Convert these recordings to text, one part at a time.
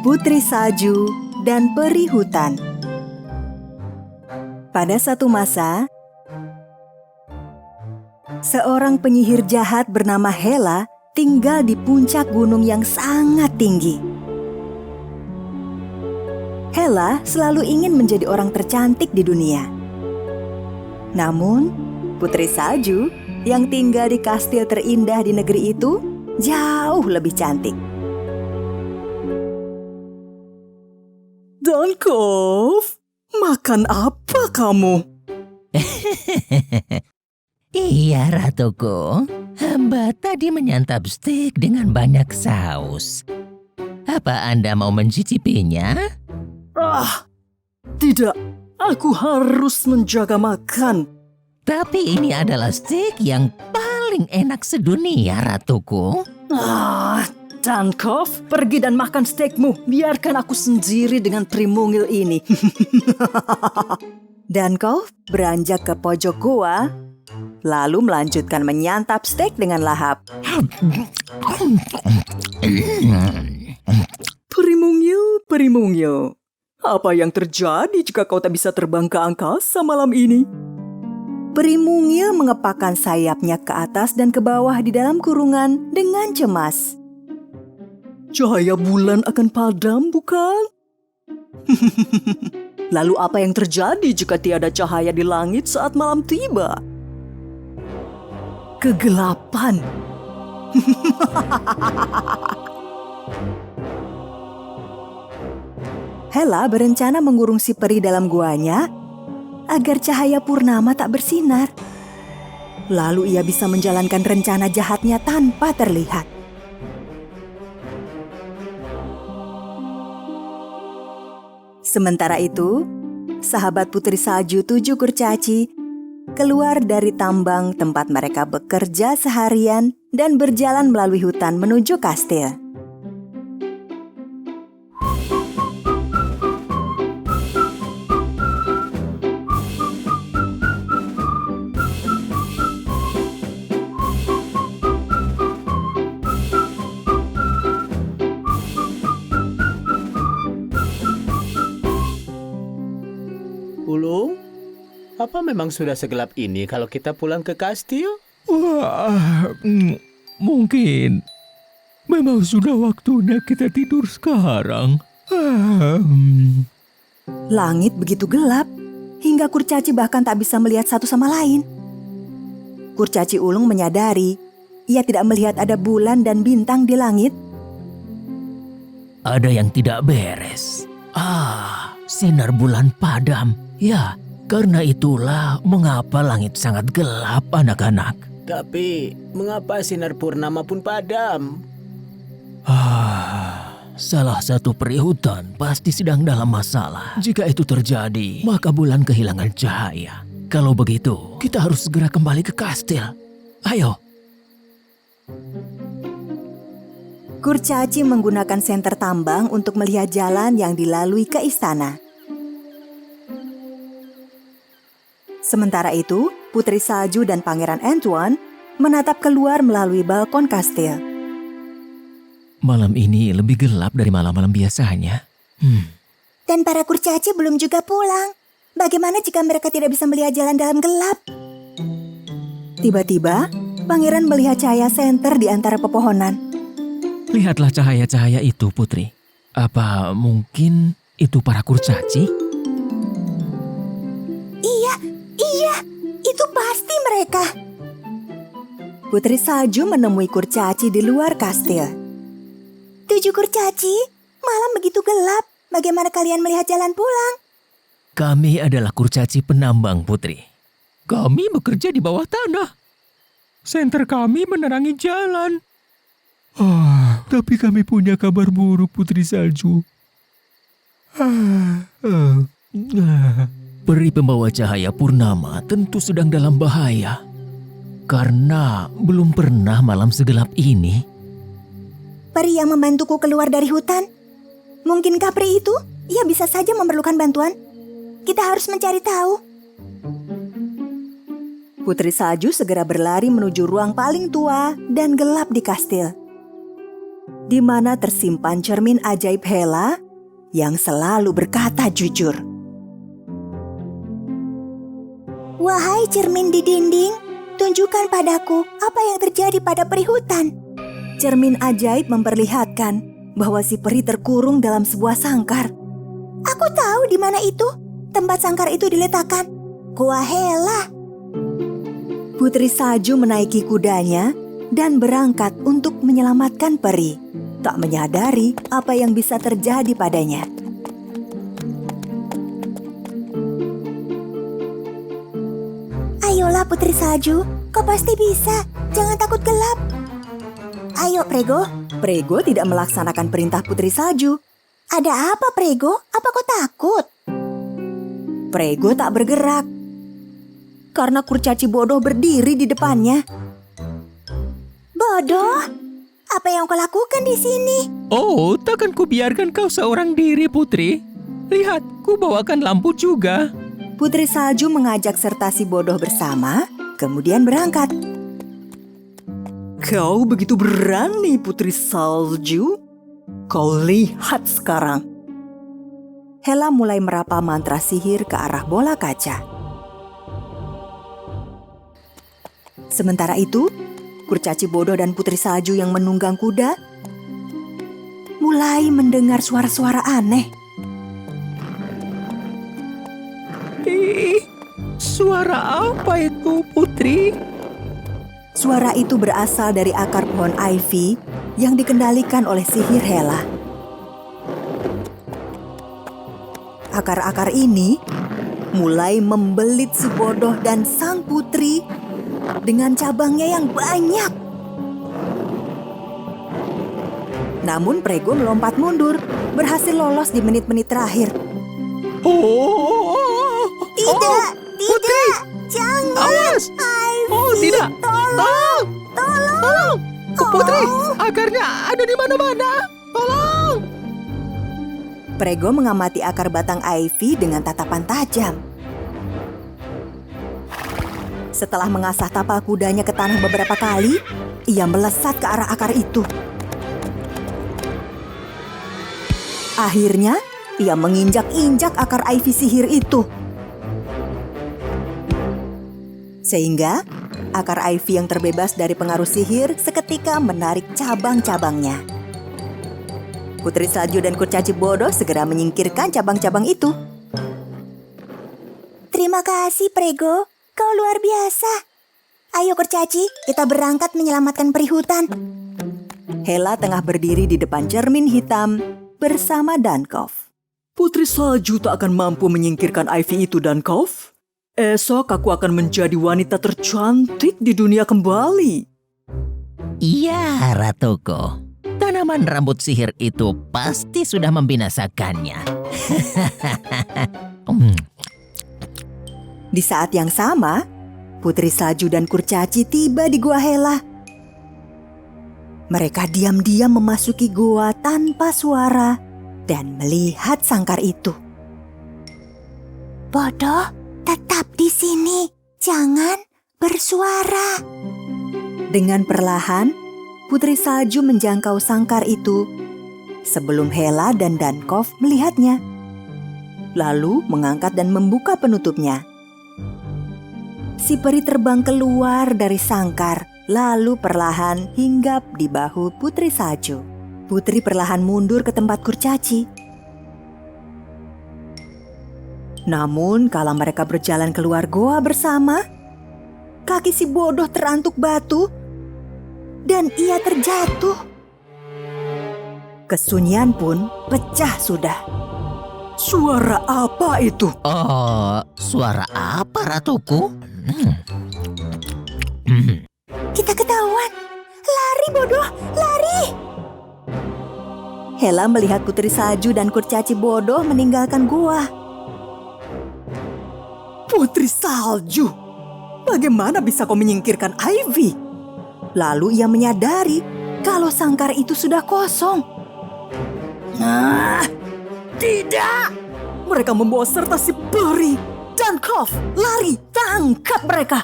Putri Salju dan Peri Hutan. Pada satu masa, seorang penyihir jahat bernama Hela tinggal di puncak gunung yang sangat tinggi. Hela selalu ingin menjadi orang tercantik di dunia. Namun, Putri Salju yang tinggal di kastil terindah di negeri itu jauh lebih cantik. Dankov, makan apa kamu? Iya, Ratuku. Hamba tadi menyantap steak dengan banyak saus. Apa Anda mau mencicipinya? Tidak. Aku harus menjaga makan. Tapi ini adalah steak yang paling enak sedunia, Ratuku. Dankov, pergi dan makan steakmu. Biarkan aku sendiri dengan primungil ini. Dankov beranjak ke pojok gua, lalu melanjutkan menyantap steak dengan lahap. Primungil. Apa yang terjadi jika kau tak bisa terbang ke angkasa malam ini? Primungil mengepakkan sayapnya ke atas dan ke bawah di dalam kurungan dengan cemas. Cahaya bulan akan padam, bukan? Lalu apa yang terjadi jika tiada cahaya di langit saat malam tiba? Kegelapan. Hela berencana mengurung si peri dalam guanya agar cahaya purnama tak bersinar. Lalu ia bisa menjalankan rencana jahatnya tanpa terlihat. Sementara itu, sahabat Putri Salju 7 kurcaci keluar dari tambang tempat mereka bekerja seharian dan berjalan melalui hutan menuju kastil. Ulung, apa memang sudah segelap ini kalau kita pulang ke kastil? Wah, mungkin. Memang sudah waktunya kita tidur sekarang. Langit begitu gelap, hingga kurcaci bahkan tak bisa melihat satu sama lain. Kurcaci ulung menyadari, ia tidak melihat ada bulan dan bintang di langit. Ada yang tidak beres. Sinar bulan padam. Ya, karena itulah mengapa langit sangat gelap, anak-anak. Tapi, mengapa sinar purnama pun padam? Salah satu peri hutan pasti sedang dalam masalah. Jika itu terjadi, maka bulan kehilangan cahaya. Kalau begitu, kita harus segera kembali ke kastil. Ayo. Kurcaci menggunakan senter tambang untuk melihat jalan yang dilalui ke istana. Sementara itu, Putri Salju dan Pangeran Antoine menatap keluar melalui balkon kastil. Malam ini lebih gelap dari malam-malam biasanya. Dan para kurcaci belum juga pulang. Bagaimana jika mereka tidak bisa melihat jalan dalam gelap? Tiba-tiba, Pangeran melihat cahaya senter di antara pepohonan. Lihatlah cahaya-cahaya itu, Putri. Apa mungkin itu para kurcaci? Iya, itu pasti mereka. Putri Salju menemui kurcaci di luar kastil. 7 kurcaci, malam begitu gelap. Bagaimana kalian melihat jalan pulang? Kami adalah kurcaci penambang, Putri. Kami bekerja di bawah tanah. Senter kami menerangi jalan. Tapi kami punya kabar buruk, Putri Salju. Peri pembawa cahaya purnama tentu sedang dalam bahaya. Karena belum pernah malam segelap ini. Peri yang membantuku keluar dari hutan. Mungkinkah peri itu? Ia bisa saja memerlukan bantuan. Kita harus mencari tahu. Putri Salju segera berlari menuju ruang paling tua dan gelap di kastil. di mana tersimpan cermin ajaib Hela yang selalu berkata jujur. Wahai cermin di dinding, tunjukkan padaku apa yang terjadi pada peri hutan. Cermin ajaib memperlihatkan bahwa si peri terkurung dalam sebuah sangkar. Aku tahu di mana itu. Tempat sangkar itu diletakkan. Gua Hela. Putri Salju menaiki kudanya dan berangkat untuk menyelamatkan peri, tak menyadari apa yang bisa terjadi padanya. Ayolah Putri Salju, kau pasti bisa. Jangan takut gelap. Ayo Prego. Prego tidak melaksanakan perintah Putri Salju. Ada apa Prego? Apa kau takut? Prego tak bergerak karena kurcaci bodoh berdiri di depannya. Bodoh? Apa yang kau lakukan di sini? Oh, takkan ku biarkan kau seorang diri, Putri. Lihat, ku bawakan lampu juga. Putri Salju mengajak serta si bodoh bersama, kemudian berangkat. Kau begitu berani, Putri Salju? Kau lihat sekarang. Hela mulai meraba mantra sihir ke arah bola kaca. Sementara itu, kurcaci bodoh dan Putri Salju yang menunggang kuda mulai mendengar suara-suara aneh. Suara apa itu, Putri? Suara itu berasal dari akar pohon ivy yang dikendalikan oleh sihir Hela. Akar-akar ini mulai membelit si bodoh dan sang putri dengan cabangnya yang banyak. Namun Prego melompat mundur, berhasil lolos di menit-menit terakhir. Tidak, Putri, jangan. awas! Oh, tidak! Tolong! Tolong! Putri, akarnya ada di mana-mana. Tolong! Prego mengamati akar batang ivy dengan tatapan tajam. Setelah mengasah tapal kudanya ke tanah beberapa kali, ia melesat ke arah akar itu. Akhirnya, ia menginjak-injak akar ivy sihir itu. Sehingga, akar ivy yang terbebas dari pengaruh sihir seketika menarik cabang-cabangnya. Putri Salju dan kurcaci bodoh segera menyingkirkan cabang-cabang itu. Terima kasih Prego. Kau luar biasa. Ayo kurcaci, kita berangkat menyelamatkan peri hutan. Hela tengah berdiri di depan cermin hitam bersama Dankov. Putri Salju tak akan mampu menyingkirkan ivy itu, Dankov. Esok aku akan menjadi wanita tercantik di dunia kembali. Iya, Ratuku. Tanaman rambut sihir itu pasti sudah membinasakannya. Di saat yang sama, Putri Salju dan kurcaci tiba di gua Hela. Mereka diam-diam memasuki gua tanpa suara dan melihat sangkar itu. Bodoh, tetap di sini. Jangan bersuara. Dengan perlahan, Putri Salju menjangkau sangkar itu sebelum Hela dan Dankov melihatnya. Lalu mengangkat dan membuka penutupnya. Si peri terbang keluar dari sangkar, lalu perlahan hinggap di bahu Putri Salju. Putri perlahan mundur ke tempat kurcaci. Namun kala mereka berjalan keluar goa bersama, kaki si bodoh terantuk batu dan ia terjatuh. Kesunyian pun pecah sudah. Suara apa itu? Oh, suara apa, Ratuku? Kita ketahuan. Lari bodoh, lari. Hela melihat Putri Salju dan kurcaci bodoh meninggalkan gua. Putri Salju, bagaimana bisa kau menyingkirkan Ivy? Lalu ia menyadari kalau sangkar itu sudah kosong. Nah, tidak! Mereka membawa serta si peri. Dankov, lari, tangkap mereka!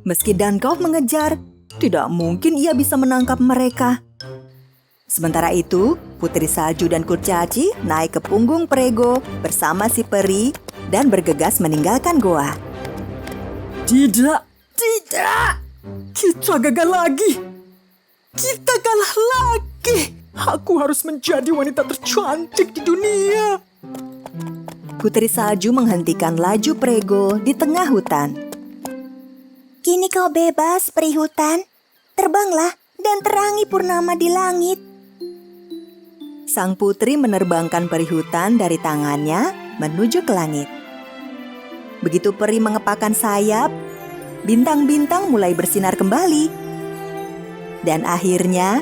Meski Dankov mengejar, tidak mungkin ia bisa menangkap mereka. Sementara itu, Putri Salju dan Kurcaci naik ke punggung Prego bersama si peri dan bergegas meninggalkan goa. Tidak, tidak! Kita gagal lagi! Kita kalah lagi! Aku harus menjadi wanita tercantik di dunia! Putri Salju menghentikan laju Prego di tengah hutan. Kini kau bebas, peri hutan. Terbanglah dan terangi purnama di langit. Sang putri menerbangkan peri hutan dari tangannya menuju ke langit. Begitu peri mengepakkan sayap, bintang-bintang mulai bersinar kembali. Dan akhirnya,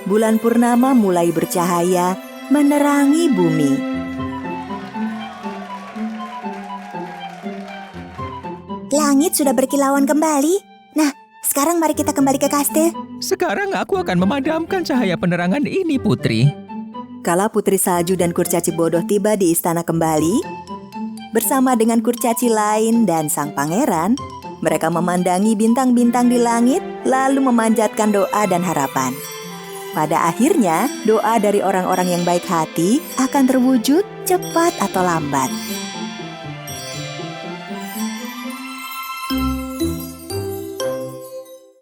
bulan purnama mulai bercahaya menerangi bumi. Langit sudah berkilauan kembali. Nah, sekarang mari kita kembali ke kastil. Sekarang aku akan memadamkan cahaya penerangan ini, Putri. Kala Putri Salju dan Kurcaci bodoh tiba di istana kembali, bersama dengan kurcaci lain dan sang pangeran, mereka memandangi bintang-bintang di langit lalu memanjatkan doa dan harapan. Pada akhirnya, doa dari orang-orang yang baik hati akan terwujud cepat atau lambat.